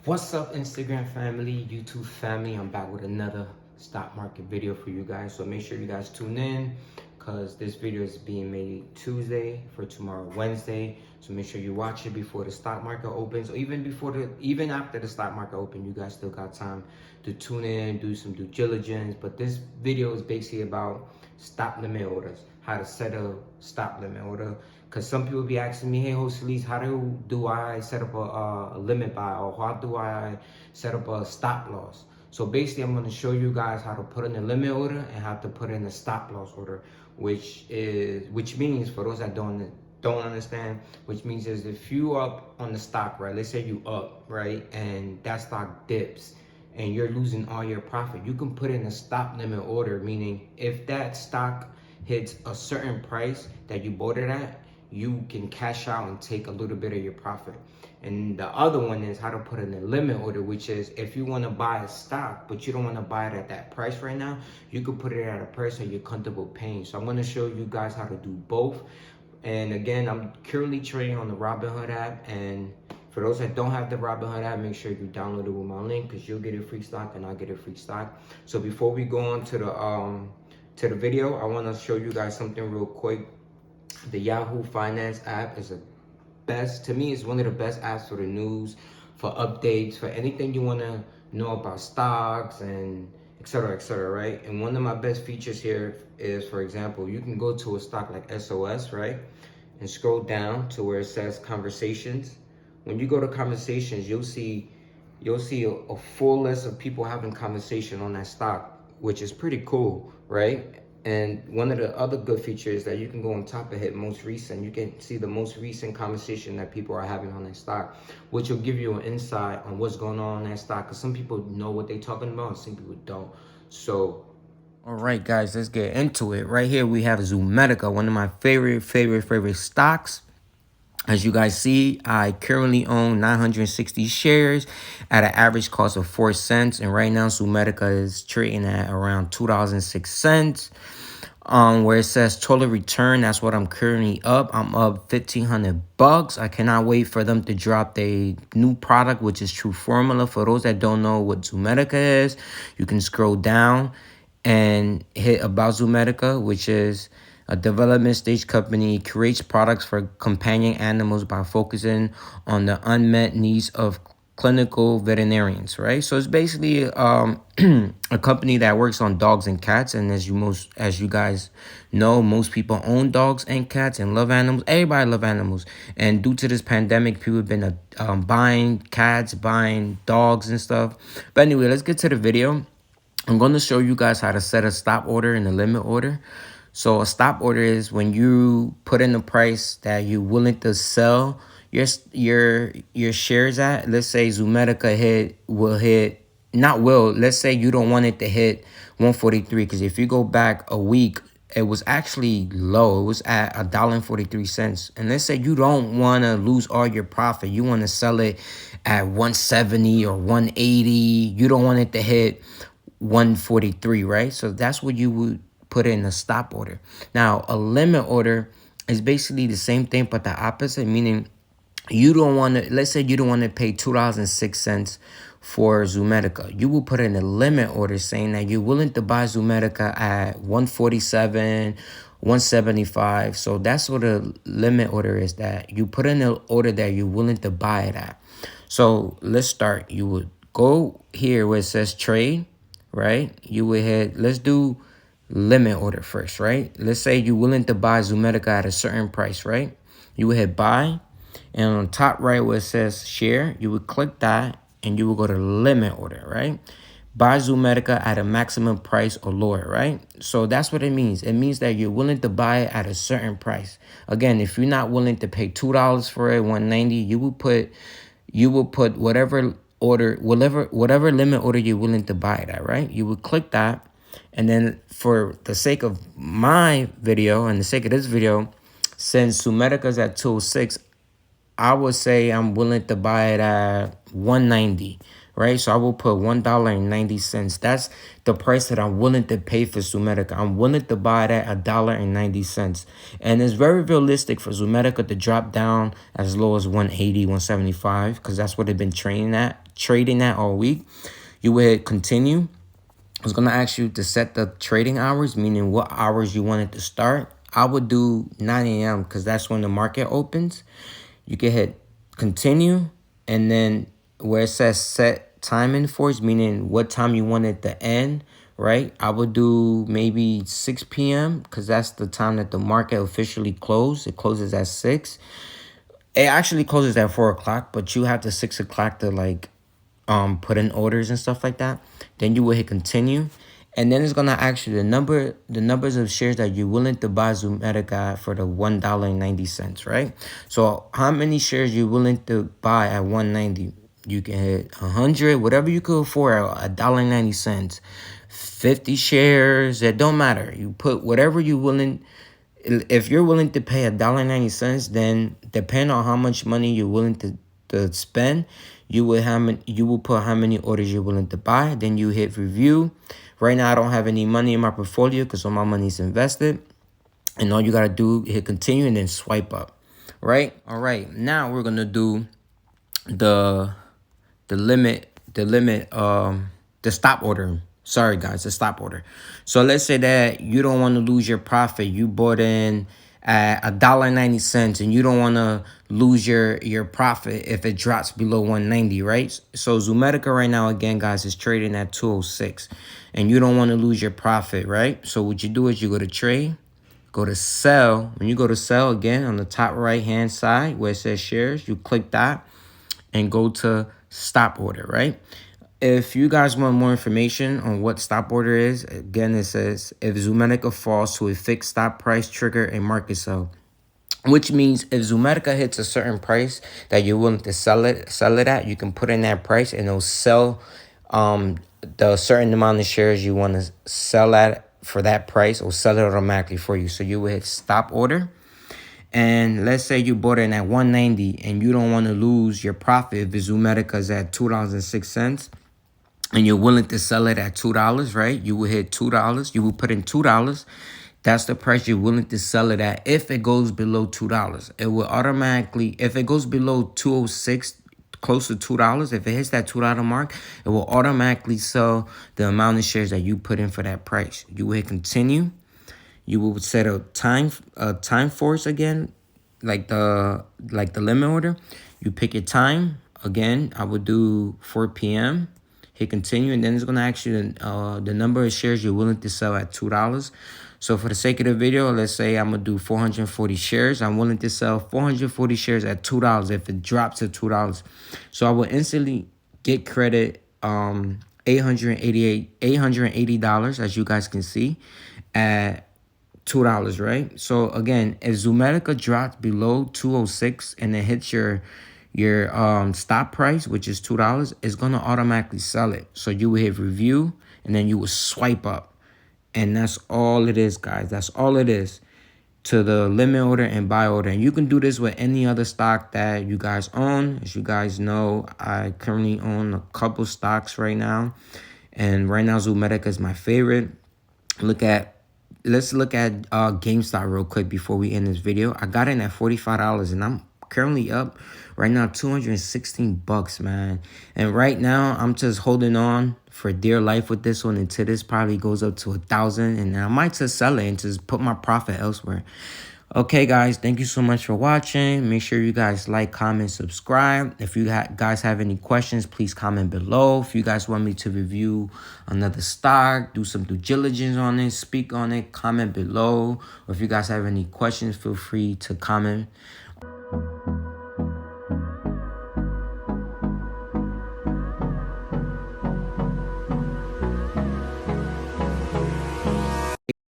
What's up, Instagram family, YouTube family? I'm back with another stock market video for you guys. So make sure you guys tune in because this video is being made Tuesday for tomorrow, Wednesday. So make sure you watch it before the stock market opens, or even after the stock market open. You guys still got time to tune in, do some due diligence. But this video is basically about stop limit orders, how to set a stop limit order. Because some people be asking me, hey, Host Elise, how do I set up a limit buy, or how do I set up a stop loss? So basically, I'm going to show you guys how to put in a limit order and how to put in a stop loss order, which means, for those that don't understand, which means is if you up on the stock, right? Let's say you up, right, and that stock dips and you're losing all your profit, you can put in a stop limit order, meaning if that stock hits a certain price that you bought it at, you can cash out and take a little bit of your profit. And the other one is how to put in a limit order, which is if you want to buy a stock, but you don't want to buy it at that price right now, you could put it at a price that you're comfortable paying. So I'm going to show you guys how to do both. And again, I'm currently trading on the Robinhood app. And for those that don't have the Robinhood app, make sure you download it with my link because you'll get a free stock and I'll get a free stock. So before we go on to the video, I want to show you guys something real quick. The Yahoo Finance app is to me, it's one of the best apps for the news, for updates, for anything you want to know about stocks and etc., right? And one of my best features here is, for example, you can go to a stock like SOS, right? And scroll down to where it says conversations. When you go to conversations, you'll see a full list of people having conversation on that stock, which is pretty cool, right? And one of the other good features is that you can go on top of it, most recent. You can see the most recent conversation that people are having on that stock, which will give you an insight on what's going on in that stock. Because some people know what they're talking about and some people don't. So, all right, guys, let's get into it. Right here, we have Zoometica, one of my favorite stocks. As you guys see, I currently own 960 shares at an average cost of 4 cents. And right now, Zoometica is trading at around $2.06. Where it says total return, that's what I'm currently up. I'm up $1,500. I cannot wait for them to drop their new product, which is True Formula. For those that don't know what Zoometica is, you can scroll down and hit About Zoometica, which is a development stage company, creates products for companion animals by focusing on the unmet needs of clinical veterinarians, right? So it's basically a company that works on dogs and cats. And as you guys know, most people own dogs and cats and love animals. Everybody love animals. And due to this pandemic, people have been buying cats, buying dogs and stuff. But anyway, let's get to the video. I'm going to show you guys how to set a stop order and a limit order. So a stop order is when you put in the price that you're willing to sell your shares at. Let's say Zoometica let's say you don't want it to hit 143, because if you go back a week, it was actually low. It was at $1.43. And let's say you don't want to lose all your profit. You want to sell it at 170 or 180. You don't want it to hit 143, right? So that's what you would put in a stop order. Now, a limit order is basically the same thing, but the opposite, meaning you don't want to, let's say you don't want to pay $2.06 for Zoometica. You will put in a limit order saying that you're willing to buy Zoometica at 147, 175. So that's what a limit order is, that you put in an order that you're willing to buy it at. So let's start. You would go here where it says trade, right? You would hit, let's do limit order first, right? Let's say you're willing to buy Zoometica at a certain price, right? You would hit buy, and on top right where it says share, you would click that and you will go to limit order, right? Buy Zoometica at a maximum price or lower, right? So that's what it means. It means that you're willing to buy it at a certain price. Again, if you're not willing to pay $2 for it, $1.90, you will put whatever limit order you're willing to buy it at, right? You would click that. And then for the sake of my video and the sake of this video, since Zoometica's at 206, I would say I'm willing to buy it at 190, right? So I will put $1.90. That's the price that I'm willing to pay for Zoometica. I'm willing to buy it at $1.90. And it's very realistic for Zoometica to drop down as low as 180, 175, because that's what they've been trading trading that all week, you would hit continue. It's going to ask you to set the trading hours, meaning what hours you want it to start. I would do 9 a.m. because that's when the market opens. You can hit continue, and then where it says set time in force, meaning what time you want it to end, right? I would do maybe 6 p.m. because that's the time that the market officially closes. It closes at 6. It actually closes at 4 o'clock, but you have to 6 o'clock to like put in orders and stuff like that. Then you will hit continue, and then it's gonna ask you the numbers of shares that you're willing to buy Zoomatica for the $1.90, right? So how many shares you're willing to buy at 190? You can hit 100, whatever you could afford at $1.90. 50 shares, it don't matter. You put whatever you're willing. If you're willing to pay $1.90, then depending on how much money you're willing to spend, you will put how many orders you're willing to buy. Then you hit review. Right now, I don't have any money in my portfolio because all my money is invested. And all you got to do, hit continue and then swipe up, right? All right, now we're going to do the stop order. Sorry, guys, the stop order. So let's say that you don't want to lose your profit. You bought in at $1.90 and you don't want to lose your profit if it drops below 190, right? So Zoomatica right now, again, guys, is trading at 206 and you don't want to lose your profit, right? So what you do is you go to trade, go to sell. When you go to sell, again, on the top right-hand side where it says shares, you click that and go to stop order, right? If you guys want more information on what stop order is, again, it says if Zoomatica falls to a fixed stop price, trigger a market sell. Which means if Zoomatica hits a certain price that you're willing to sell it at, you can put in that price and it'll sell the certain amount of shares you want to sell at for that price, or sell it automatically for you. So you will hit stop order. And let's say you bought it at 190 and you don't want to lose your profit if Zoomatica is at $2.06. And you're willing to sell it at $2, right? You will hit $2. You will put in $2. That's the price you're willing to sell it at. If it goes below $2, it will automatically, if it goes below 206, close to $2, if it hits that $2 mark, it will automatically sell the amount of shares that you put in for that price. You will hit continue. You will set a time force again, like the limit order. You pick your time. Again, I would do 4 p.m. Hit continue, and then it's going to ask you the number of shares you're willing to sell at $2. So for the sake of the video, let's say I'm going to do 440 shares. I'm willing to sell 440 shares at $2 if it drops to $2. So I will instantly get credit $880, as you guys can see, at $2, right? So again, if Zoomatica drops below 206 and it hits your stop price, which is $2, is going to automatically sell it. So you will hit review and then you will swipe up. And that's all it is, guys. That's all it is to the limit order and buy order. And you can do this with any other stock that you guys own. As you guys know, I currently own a couple stocks right now. And right now, Zoomatica is my favorite. Let's look at GameStop real quick before we end this video. I got in at $45 and I'm currently up right now $216, man. And right now I'm just holding on for dear life with this one until this probably goes up to 1,000, and I might just sell it and just put my profit elsewhere. Okay, guys, thank you so much for watching. Make sure you guys like, comment, subscribe. If you guys have any questions, please comment below. If you guys want me to review another stock, do some due diligence on it, speak on it, comment below. Or if you guys have any questions, feel free to comment